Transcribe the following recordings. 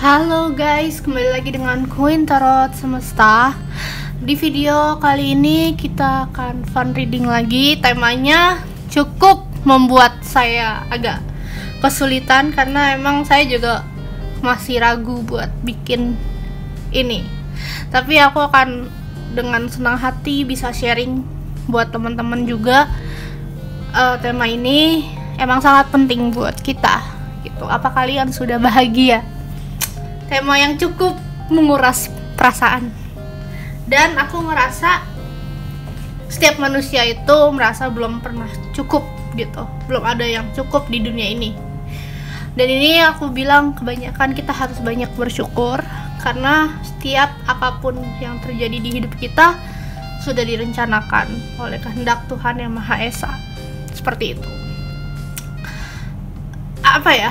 Halo guys, kembali lagi dengan Queen Tarot Semesta. Di video kali ini kita akan fun reading lagi. Temanya cukup membuat saya agak kesulitan karena emang saya juga masih ragu buat bikin ini. Tapi aku akan dengan senang hati bisa sharing buat teman-teman juga. Tema ini emang sangat penting buat kita gitu. Apa kalian sudah bahagia? Tema yang cukup menguras perasaan. Dan aku ngerasa setiap manusia itu merasa belum pernah cukup gitu. Belum ada yang cukup di dunia ini. Dan ini aku bilang kebanyakan kita harus banyak bersyukur karena setiap apapun yang terjadi di hidup kita sudah direncanakan oleh kehendak Tuhan Yang Maha Esa. Seperti itu. Apa ya?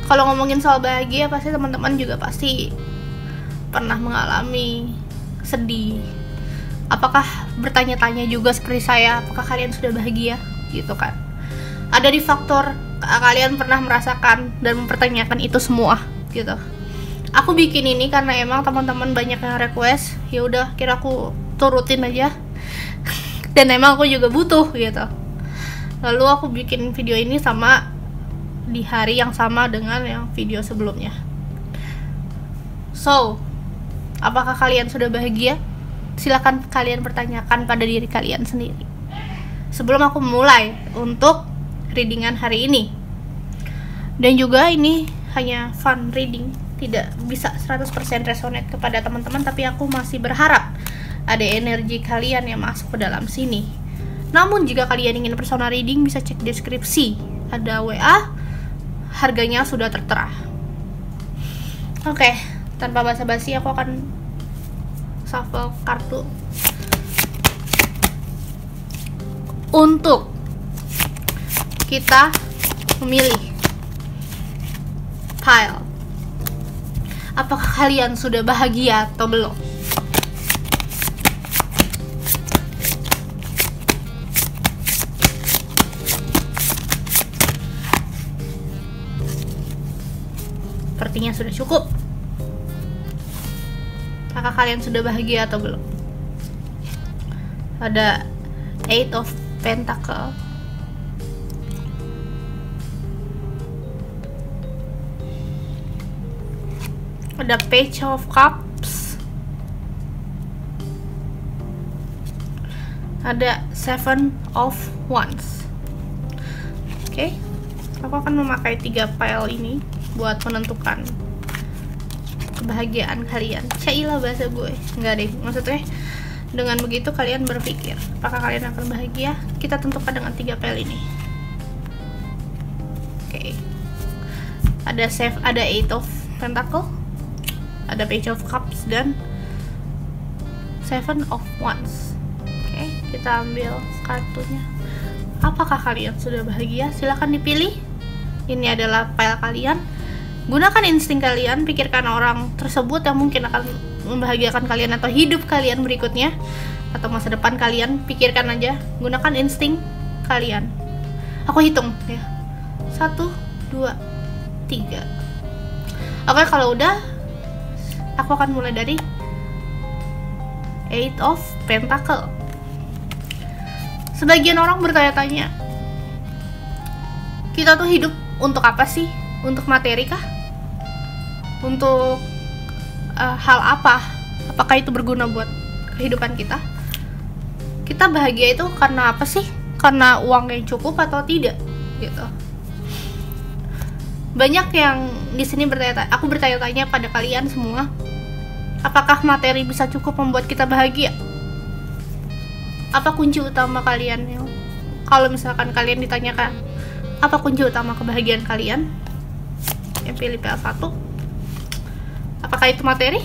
Kalau ngomongin soal bahagia, pasti teman-teman juga pasti pernah mengalami sedih. Apakah bertanya-tanya juga seperti saya, apakah kalian sudah bahagia? Gitu kan. Ada di faktor kalian pernah merasakan dan mempertanyakan itu semua, gitu. Aku bikin ini karena emang teman-teman banyak yang request. Ya udah, kira aku turutin aja. Dan emang aku juga butuh, gitu. Lalu aku bikin video ini sama di hari yang sama dengan yang video sebelumnya. So, apakah kalian sudah bahagia? Silakan kalian pertanyakan pada diri kalian sendiri. Sebelum aku mulai untuk readingan hari ini. Dan juga ini hanya fun reading, tidak bisa 100% resonate kepada teman-teman, tapi aku masih berharap ada energi kalian yang masuk ke dalam sini. Namun jika kalian ingin personal reading bisa cek deskripsi. Ada WA, harganya sudah tertera. Oke, tanpa basa-basi aku akan shuffle kartu untuk kita memilih pile. Apakah kalian sudah bahagia atau belum? Sepertinya sudah cukup. Apakah kalian sudah bahagia atau belum? Ada 8 of Pentacle, ada Page of Cups, ada 7 of Wands. Oke, aku akan memakai 3 pile ini buat menentukan kebahagiaan kalian. Cailah bahasa gue. Enggak deh, maksudnya dengan begitu kalian berpikir apakah kalian akan bahagia. Kita tentukan dengan 3 pile ini. Oke. Ada 8 of Pentacle, ada Page of Cups, dan 7 of Wands. Oke, kita ambil kartunya. Apakah kalian sudah bahagia? Silahkan dipilih. Ini adalah pile kalian. Gunakan insting kalian, pikirkan orang tersebut yang mungkin akan membahagiakan kalian atau hidup kalian berikutnya atau masa depan kalian. Pikirkan aja, gunakan insting kalian. Aku hitung ya. 1, 2, 3. Oke, kalau udah aku akan mulai dari 8 of Pentacle. Sebagian orang bertanya-tanya, kita tuh hidup untuk apa sih? Untuk materi kah? Untuk hal apa? Apakah itu berguna buat kehidupan kita? Kita bahagia itu karena apa sih? Karena uang yang cukup atau tidak? Gitu. Banyak yang di sini aku bertanya-tanya pada kalian semua, apakah materi bisa cukup membuat kita bahagia? Apa kunci utama kalian? Kalau misalkan kalian ditanyakan, apa kunci utama kebahagiaan kalian? Yang pilih PL1. Apakah itu materi?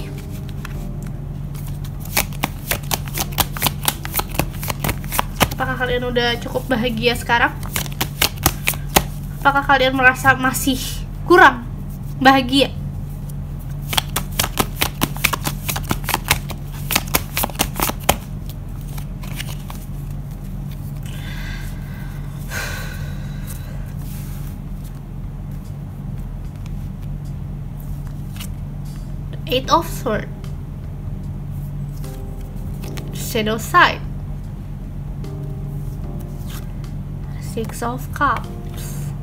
Apakah kalian udah cukup bahagia sekarang? Apakah kalian merasa masih kurang bahagia? Eight of Swords, Shadow Side, Six of Cups.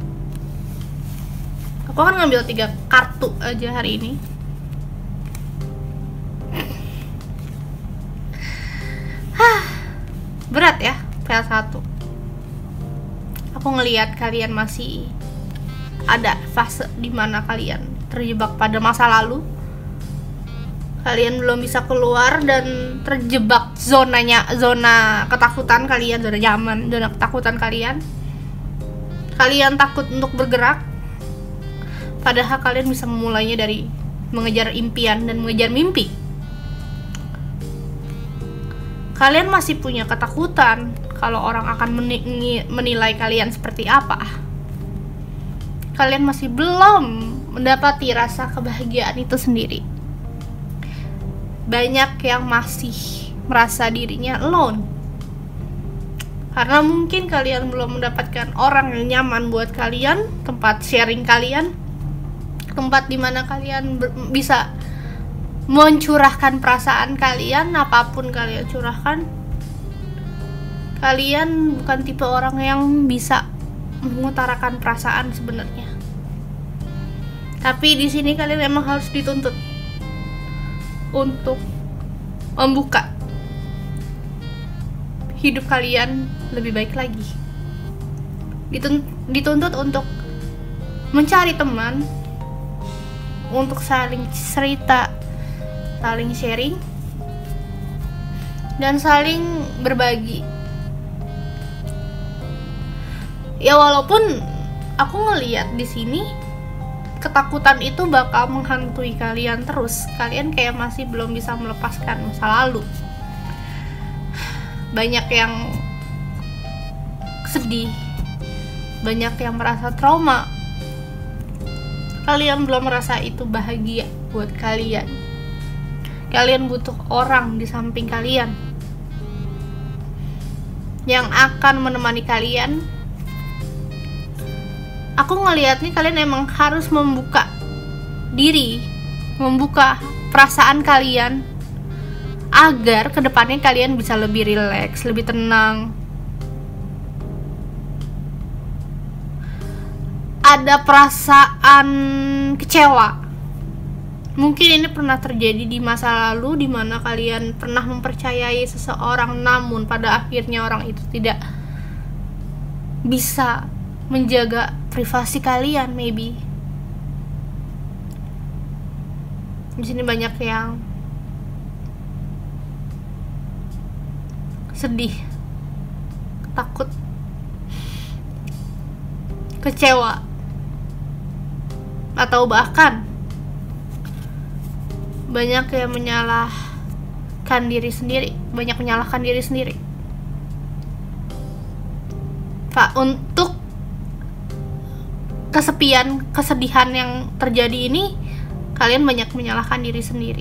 Aku akan ngambil 3 kartu aja hari ini. Berat ya, PL1. Aku ngelihat kalian masih ada fase dimana kalian terjebak pada masa lalu. Kalian belum bisa keluar dan terjebak zona ketakutan kalian, zona nyaman, zona ketakutan kalian. Kalian takut untuk bergerak, padahal kalian bisa memulainya dari mengejar impian dan mengejar mimpi. Kalian masih punya ketakutan kalau orang akan menilai kalian seperti apa. Kalian masih belum mendapati rasa kebahagiaan itu sendiri. Banyak yang masih merasa dirinya alone, karena mungkin kalian belum mendapatkan orang yang nyaman buat kalian, tempat sharing kalian, tempat dimana kalian bisa mencurahkan perasaan kalian. Apapun kalian curahkan, kalian bukan tipe orang yang bisa mengutarakan perasaan sebenarnya. Tapi di sini kalian memang harus dituntut untuk membuka hidup kalian lebih baik lagi. Dituntut untuk mencari teman, untuk saling cerita, saling sharing, dan saling berbagi. Ya walaupun aku ngelihat di sini ketakutan itu bakal menghantui kalian terus. Kalian kayak masih belum bisa melepaskan masa lalu. Banyak yang sedih, banyak yang merasa trauma. Kalian belum merasa itu bahagia buat kalian. Kalian butuh orang di samping kalian yang akan menemani kalian. Aku ngelihat nih kalian emang harus membuka diri, membuka perasaan kalian agar kedepannya kalian bisa lebih rileks, lebih tenang. Ada perasaan kecewa. Mungkin ini pernah terjadi di masa lalu, di mana kalian pernah mempercayai seseorang, namun pada akhirnya orang itu tidak bisa menjaga privasi kalian, maybe. Di sini banyak yang sedih, takut, kecewa, atau bahkan banyak yang menyalahkan diri sendiri, Pak, untuk kesepian, kesedihan yang terjadi ini, kalian banyak menyalahkan diri sendiri.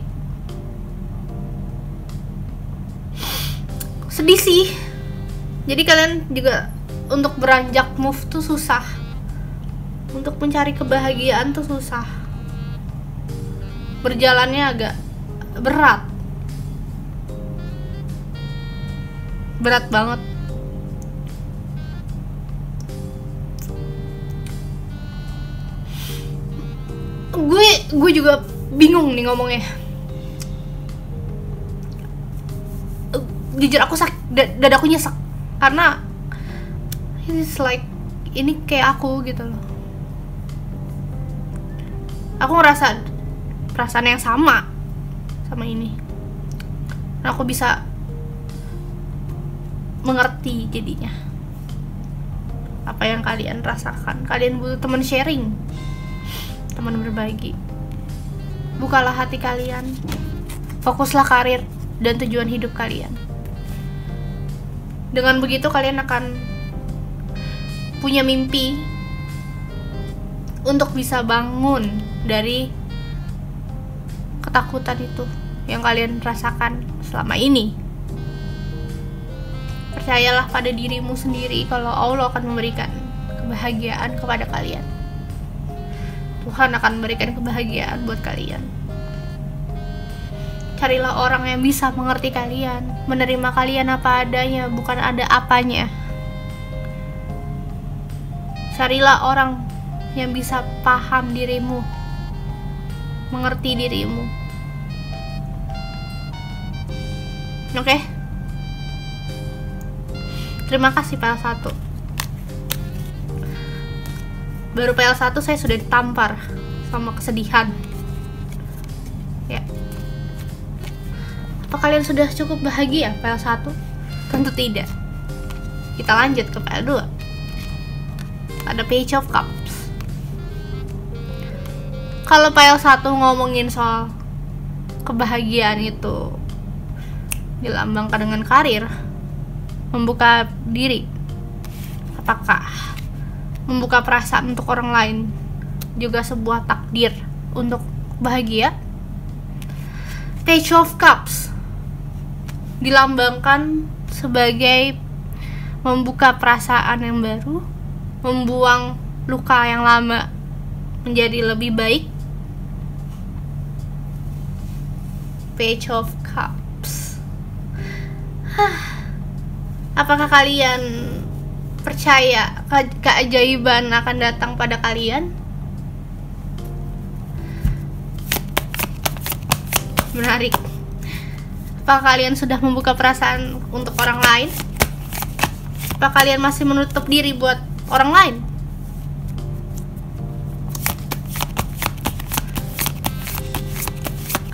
Sedih sih. Jadi kalian juga untuk beranjak move tuh susah. Untuk mencari kebahagiaan tuh susah. Berjalannya agak berat. Berat banget. Gue juga bingung nih ngomongnya. Jujur aku dadaku nyesek karena it's like ini kayak aku gitu loh. Aku ngerasa perasaan yang sama ini. Nah, aku bisa mengerti jadinya apa yang kalian rasakan. Kalian butuh teman sharing, teman berbagi. Bukalah hati kalian, fokuslah karir dan tujuan hidup kalian. Dengan begitu kalian akan punya mimpi untuk bisa bangun dari ketakutan itu yang kalian rasakan selama ini. Percayalah pada dirimu sendiri kalau Allah akan memberikan kebahagiaan kepada kalian. Tuhan akan memberikan kebahagiaan buat kalian. Carilah orang yang bisa mengerti kalian, menerima kalian apa adanya, bukan ada apanya. Carilah orang yang bisa paham dirimu, mengerti dirimu. Oke? Terima kasih PL1. Baru PL1 saya sudah ditampar sama kesedihan. Ya. Apa kalian sudah cukup bahagia PL1? Tentu tidak. Kita lanjut ke PL2. Ada Page of Cups. Kalau PL1 ngomongin soal kebahagiaan itu dilambangkan dengan karir, membuka diri, apakah membuka perasaan untuk orang lain juga sebuah takdir untuk bahagia? Page of Cups dilambangkan sebagai membuka perasaan yang baru, membuang luka yang lama menjadi lebih baik. Page of Cups. Apakah kalian percaya keajaiban akan datang pada kalian? Menarik. Apakah kalian sudah membuka perasaan untuk orang lain? Apakah kalian masih menutup diri buat orang lain?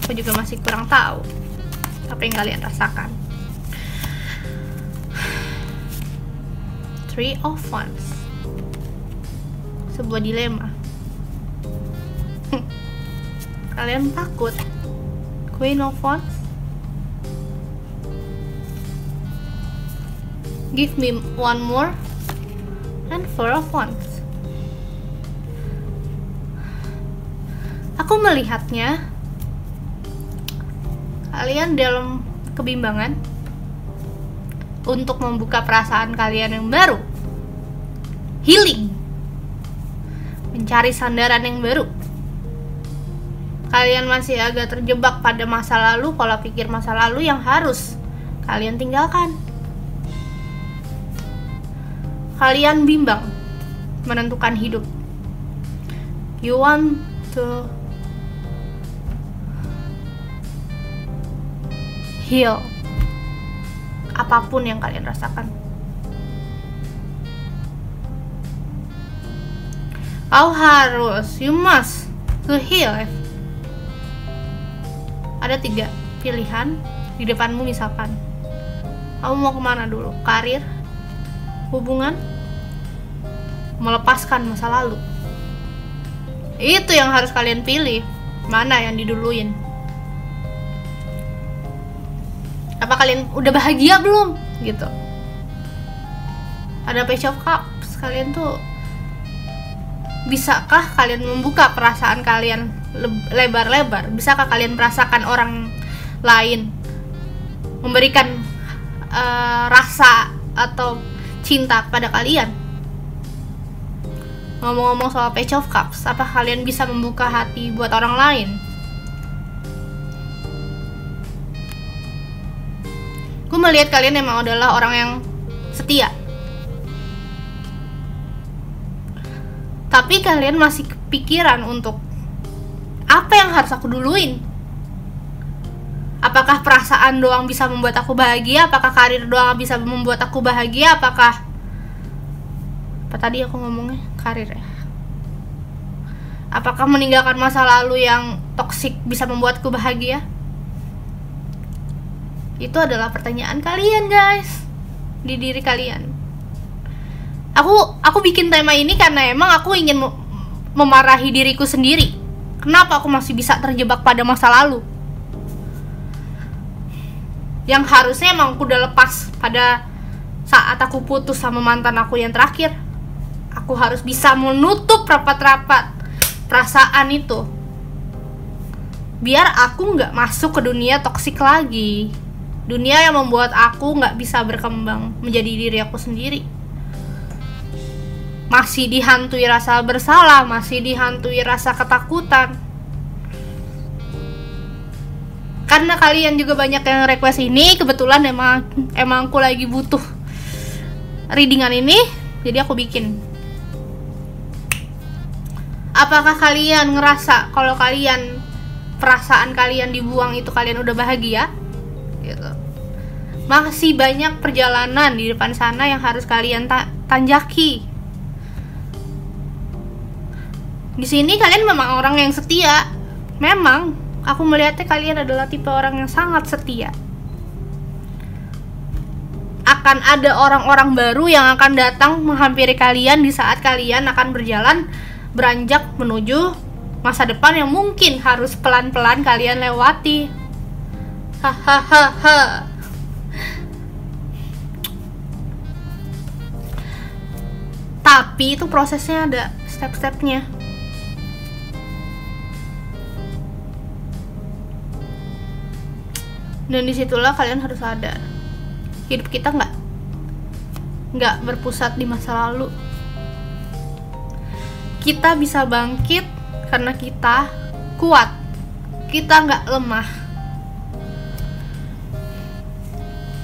Aku juga masih kurang tahu apa yang kalian rasakan. Three of Wands. Sebuah dilema. Kalian takut. Queen of Wands. Give me one more. And Four of Wands. Aku melihatnya kalian dalam kebimbangan untuk membuka perasaan kalian yang baru, healing, mencari sandaran yang baru. Kalian masih agak terjebak pada masa lalu, pola pikir masa lalu yang harus kalian tinggalkan. Kalian bimbang menentukan hidup. You want to heal apapun yang kalian rasakan. Kau harus, you must to heal. Ada 3 pilihan di depanmu, misalkan kamu mau kemana dulu? Karir, hubungan, melepaskan masa lalu. Itu yang harus kalian pilih. Mana yang diduluin? Apa kalian udah bahagia belum? Gitu. Ada Page of Cups. Kalian tuh, bisakah kalian membuka perasaan kalian lebar-lebar? Bisakah kalian merasakan orang lain memberikan rasa atau cinta pada kalian? Ngomong-ngomong soal Page of Cups, apa kalian bisa membuka hati buat orang lain? Gue melihat kalian emang adalah orang yang setia, tapi kalian masih kepikiran untuk apa yang harus aku duluin. Apakah perasaan doang bisa membuat aku bahagia? Apakah karir doang bisa membuat aku bahagia? Apa tadi aku ngomongnya? Karir ya. Apakah meninggalkan masa lalu yang toksik bisa membuatku bahagia? Itu adalah pertanyaan kalian, guys, di diri kalian. Aku bikin tema ini karena emang aku ingin memarahi diriku sendiri. Kenapa aku masih bisa terjebak pada masa lalu? Yang harusnya emang aku udah lepas pada saat aku putus sama mantan aku yang terakhir. Aku harus bisa menutup rapat-rapat perasaan itu, biar aku nggak masuk ke dunia toksik lagi. Dunia yang membuat aku nggak bisa berkembang menjadi diri aku sendiri. Masih dihantui rasa bersalah, masih dihantui rasa ketakutan. karena kalian juga banyak yang request ini, kebetulan emang aku lagi butuh readingan ini, jadi aku bikin. Apakah kalian ngerasa kalau perasaan kalian dibuang itu kalian udah bahagia? Gitu. Masih banyak perjalanan di depan sana yang harus kalian tanjaki. Di sini kalian memang orang yang setia. Memang aku melihatnya kalian adalah tipe orang yang sangat setia. Akan ada orang-orang baru yang akan datang menghampiri kalian di saat kalian akan beranjak menuju masa depan yang mungkin harus pelan-pelan kalian lewati. Hahaha. Tapi itu prosesnya ada step-stepnya. Dan disitulah kalian harus sadar, hidup kita nggak berpusat di masa lalu. Kita bisa bangkit karena kita kuat, kita nggak lemah.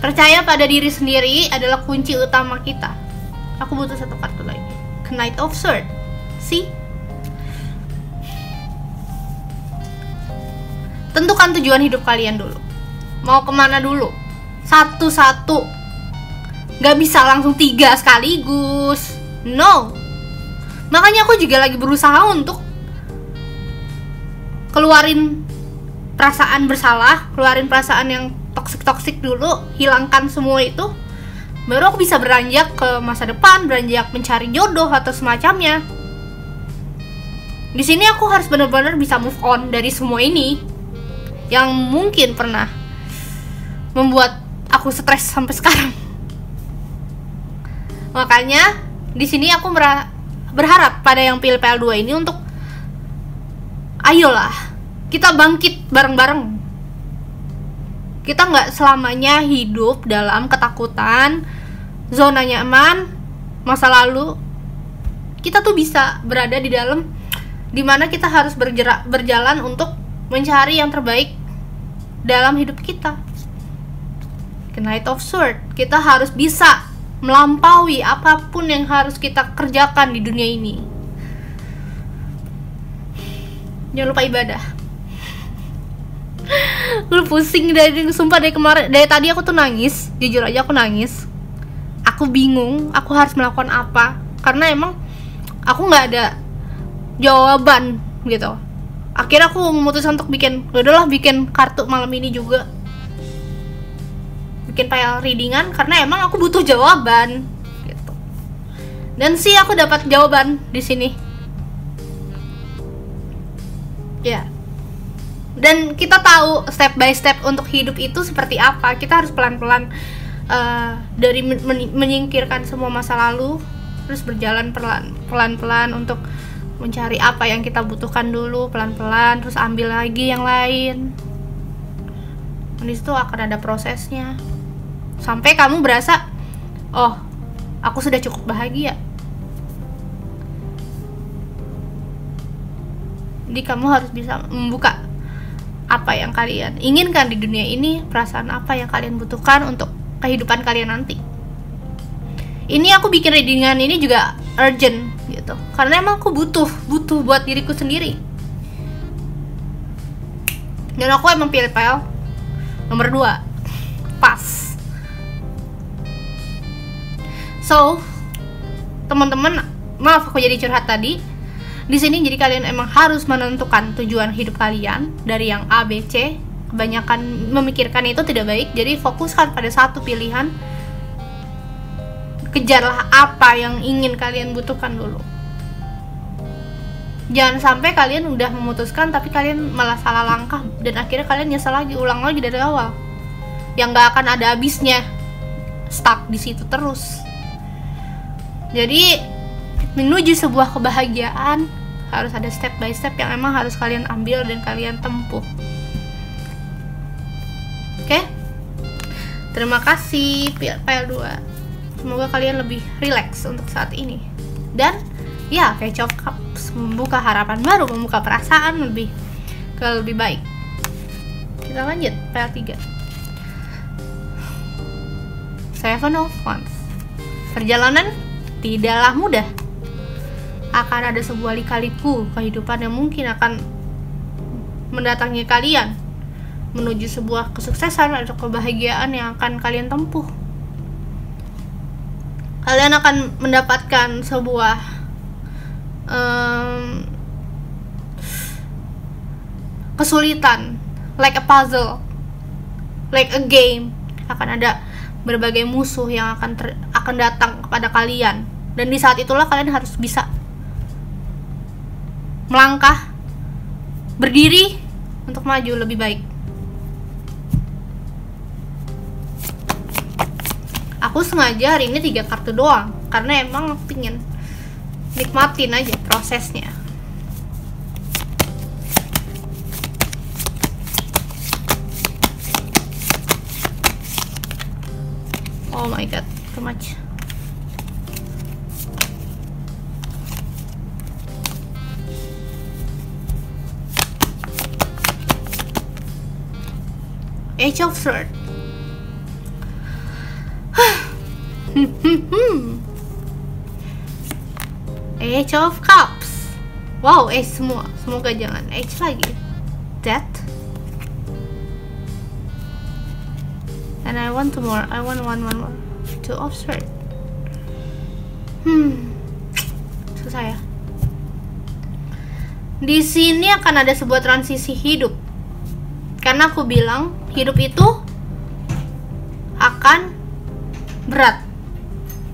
Percaya pada diri sendiri adalah kunci utama kita. Aku butuh satu kartu lagi, Knight of Swords. See? Tentukan tujuan hidup kalian dulu. Mau kemana dulu? Satu-satu. Gak bisa langsung 3 sekaligus. No. Makanya aku juga lagi berusaha untuk keluarin perasaan bersalah, keluarin perasaan yang toksik dulu, hilangkan semua itu. Baru aku bisa beranjak ke masa depan, beranjak mencari jodoh atau semacamnya. Di sini aku harus benar-benar bisa move on dari semua ini yang mungkin pernah membuat aku stres sampai sekarang. Makanya di sini aku berharap pada yang pilih PL2 ini untuk ayolah kita bangkit bareng-bareng. Kita nggak selamanya hidup dalam ketakutan, zona nyaman, masa lalu. Kita tuh bisa berada di dalam dimana kita harus berjalan untuk mencari yang terbaik dalam hidup kita. Knight of Swords, kita harus bisa melampaui apapun yang harus kita kerjakan di dunia ini. Jangan lupa ibadah. Lu pusing sumpah dari kemarin, dari tadi aku tuh nangis, jujur aja aku nangis. Aku bingung, aku harus melakukan apa, karena emang aku nggak ada jawaban gitu. Akhirnya aku memutuskan untuk udahlah bikin kartu malam ini juga, bikin file readingan, karena emang aku butuh jawaban gitu. Dan sih aku dapat jawaban di sini. Ya. Dan kita tahu step by step untuk hidup itu seperti apa. Kita harus pelan-pelan dari menyingkirkan semua masa lalu, terus berjalan pelan-pelan untuk mencari apa yang kita butuhkan dulu, pelan-pelan, terus ambil lagi yang lain. Dan disitu akan ada prosesnya sampai kamu berasa, oh, aku sudah cukup bahagia. Jadi kamu harus bisa membuka apa yang kalian inginkan di dunia ini, perasaan apa yang kalian butuhkan untuk kehidupan kalian nanti. Ini aku bikin readingan ini juga urgent gitu, karena emang aku butuh buat diriku sendiri. Dan aku emang pilih file nomor 2 pas. So teman-teman, maaf aku jadi curhat tadi. Di sini jadi kalian emang harus menentukan tujuan hidup kalian dari yang A, B, C. Kebanyakan memikirkan itu tidak baik, jadi fokuskan pada satu pilihan. Kejarlah apa yang ingin kalian butuhkan dulu. Jangan sampai kalian udah memutuskan tapi kalian malah salah langkah dan akhirnya kalian nyesel lagi, ulang lagi dari awal. Yang gak akan ada habisnya, stuck di situ terus. Jadi menuju sebuah kebahagiaan harus ada step by step yang emang harus kalian ambil dan kalian tempuh. Oke? Terima kasih PL2. Semoga kalian lebih relax untuk saat ini. Dan ya, Page of Cups membuka harapan baru, membuka perasaan lebih baik. Kita lanjut PR3. Seven of Wands. Perjalanan tidaklah mudah. Akan ada sebuah lika-liku kehidupan yang mungkin akan mendatangi kalian menuju sebuah kesuksesan atau kebahagiaan yang akan kalian tempuh. Kalian akan mendapatkan sebuah kesulitan, like a puzzle, like a game. Akan ada berbagai musuh yang akan datang kepada kalian, dan di saat itulah kalian harus bisa melangkah, berdiri untuk maju lebih baik. Aku sengaja hari ini 3 kartu doang karena emang pingin nikmatin aja prosesnya. Oh my god, too much. Age of Swords. Age of Cups. Wow, Age semua. Semoga jangan Age lagi. Death. And I want two more. I want one more. Two of Swords. Susah ya. Di sini akan ada sebuah transisi hidup. Karena aku bilang hidup itu akan berat.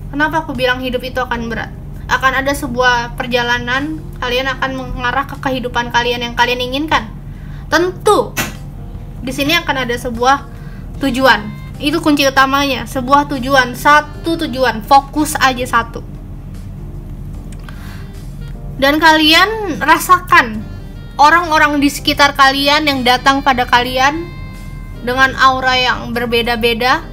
Kenapa aku bilang hidup itu akan berat? Akan ada sebuah perjalanan, kalian akan mengarah ke kehidupan kalian yang kalian inginkan. Tentu di sini akan ada sebuah tujuan. Itu kunci utamanya, sebuah tujuan, satu tujuan, fokus aja satu. Dan kalian rasakan orang-orang di sekitar kalian yang datang pada kalian dengan aura yang berbeda-beda.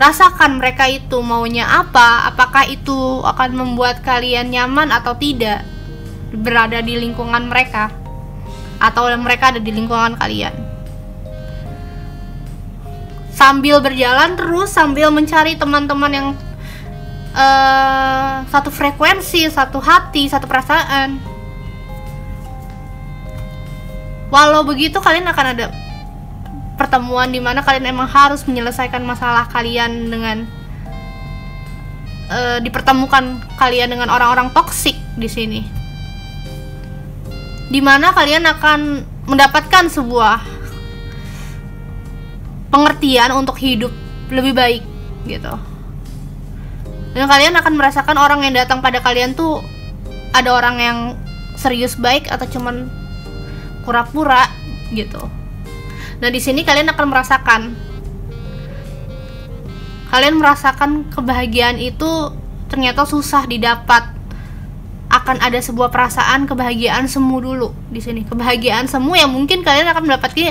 Rasakan mereka itu maunya apa, apakah itu akan membuat kalian nyaman atau tidak berada di lingkungan mereka, atau mereka ada di lingkungan kalian. Sambil berjalan terus, sambil mencari teman-teman yang satu frekuensi, satu hati, satu perasaan. Walau begitu, kalian akan ada pertemuan di mana kalian emang harus menyelesaikan masalah kalian dengan dipertemukan kalian dengan orang-orang toksik di sini. Di mana kalian akan mendapatkan sebuah pengertian untuk hidup lebih baik gitu. Dan kalian akan merasakan orang yang datang pada kalian tuh ada orang yang serius baik atau cuman pura-pura gitu. Nah, di sini kalian akan merasakan kebahagiaan itu ternyata susah didapat. Akan ada sebuah perasaan kebahagiaan semu dulu di sini. Kebahagiaan semu yang mungkin kalian akan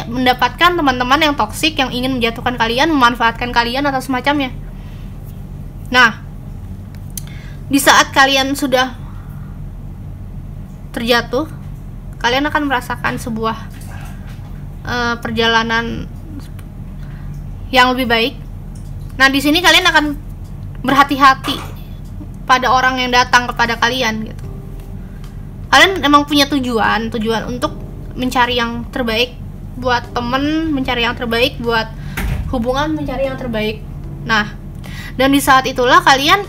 mendapatkan teman-teman yang toksik yang ingin menjatuhkan kalian, memanfaatkan kalian atau semacamnya. Nah, di saat kalian sudah terjatuh, kalian akan merasakan sebuah perjalanan yang lebih baik. Nah, di sini kalian akan berhati-hati pada orang yang datang kepada kalian gitu. Kalian emang punya tujuan untuk mencari yang terbaik buat temen, mencari yang terbaik buat hubungan, mencari yang terbaik. Nah, dan di saat itulah kalian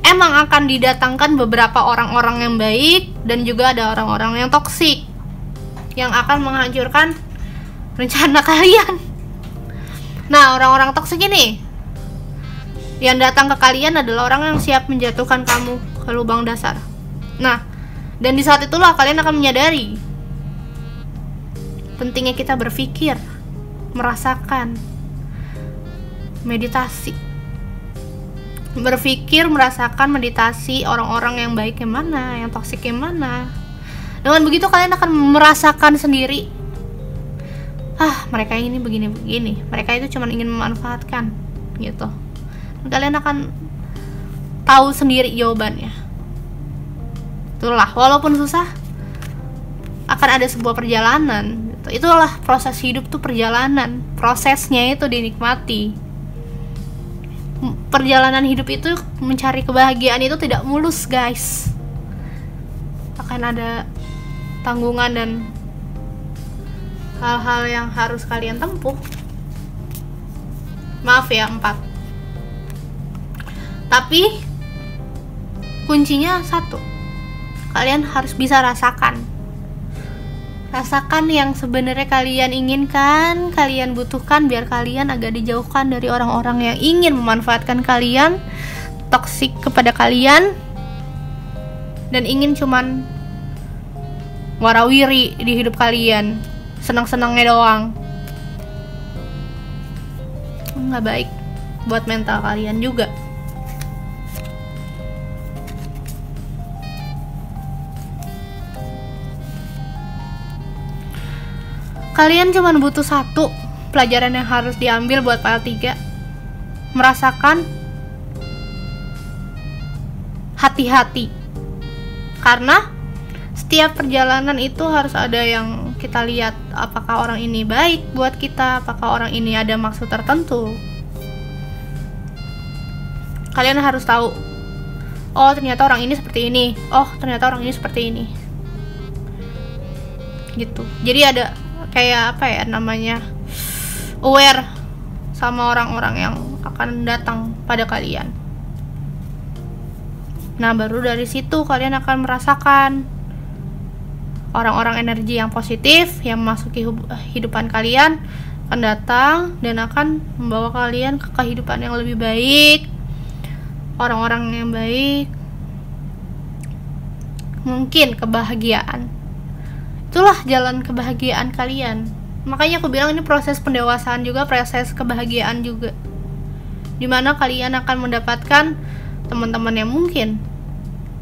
emang akan didatangkan beberapa orang-orang yang baik dan juga ada orang-orang yang toksik yang akan menghancurkan rencana kalian. Nah, orang-orang toksik ini yang datang ke kalian adalah orang yang siap menjatuhkan kamu ke lubang dasar. Nah, dan di saat itulah kalian akan menyadari pentingnya kita berpikir, merasakan, meditasi. Berpikir, merasakan, meditasi orang-orang yang baik yang mana, yang toksik yang mana. Dengan begitu kalian akan merasakan sendiri, mereka ini begini-begini, mereka itu cuma ingin memanfaatkan gitu. Dan kalian akan tahu sendiri jawabannya. Itulah, walaupun susah, akan ada sebuah perjalanan gitu. Itulah proses hidup tuh, perjalanan, prosesnya itu dinikmati. Perjalanan hidup itu mencari kebahagiaan itu tidak mulus guys, akan ada tanggungan dan hal-hal yang harus kalian tempuh. Maaf ya 4. Tapi kuncinya satu, kalian harus bisa rasakan yang sebenarnya kalian inginkan, kalian butuhkan, biar kalian agak dijauhkan dari orang-orang yang ingin memanfaatkan kalian, toksik kepada kalian, dan ingin cuman warawiri di hidup kalian, senang-senangnya doang. Nggak baik buat mental kalian juga. Kalian cuma butuh satu pelajaran yang harus diambil buat para 3. Merasakan hati-hati. Karena setiap perjalanan itu harus ada yang kita lihat, apakah orang ini baik buat kita, apakah orang ini ada maksud tertentu. Kalian harus tahu, oh ternyata orang ini seperti ini, oh ternyata orang ini seperti ini, gitu. Jadi ada kayak apa ya namanya, aware sama orang-orang yang akan datang pada kalian. Nah baru dari situ kalian akan merasakan orang-orang energi yang positif yang memasuki kehidupan kalian akan datang dan akan membawa kalian ke kehidupan yang lebih baik, orang-orang yang baik, mungkin kebahagiaan. Itulah jalan kebahagiaan kalian. Makanya aku bilang ini proses pendewasaan juga, proses kebahagiaan juga, dimana kalian akan mendapatkan teman-teman yang mungkin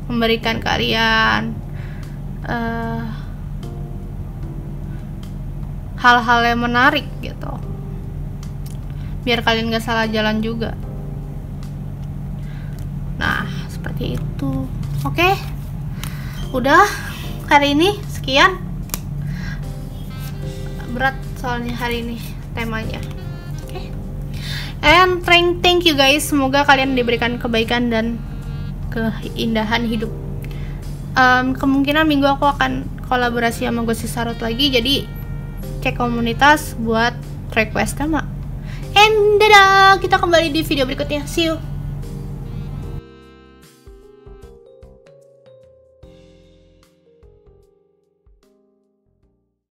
memberikan kalian hal-hal yang menarik gitu, biar kalian gak salah jalan juga. Nah seperti itu. Oke, udah hari ini sekian. Berat soalnya hari ini temanya. Oke. And thank you guys. Semoga kalian diberikan kebaikan dan keindahan hidup. Kemungkinan minggu aku akan kolaborasi sama Gosi Sarot lagi. Jadi cek komunitas buat request tema. And dadah, kita kembali di video berikutnya. See you.